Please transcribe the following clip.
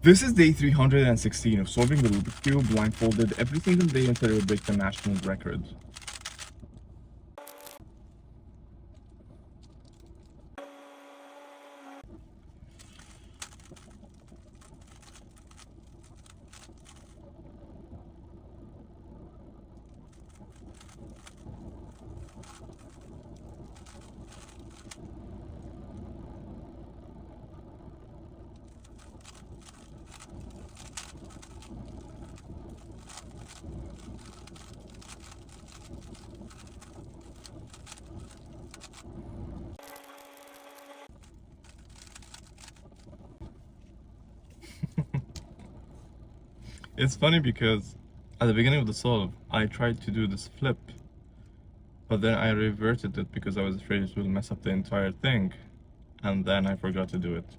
This is day 316 of solving the Rubik's Cube blindfolded every single day until I would break the national record. It's funny because at the beginning of the solve, I tried to do this flip, but then I reverted it because I was afraid it will mess up the entire thing, and then I forgot to do it.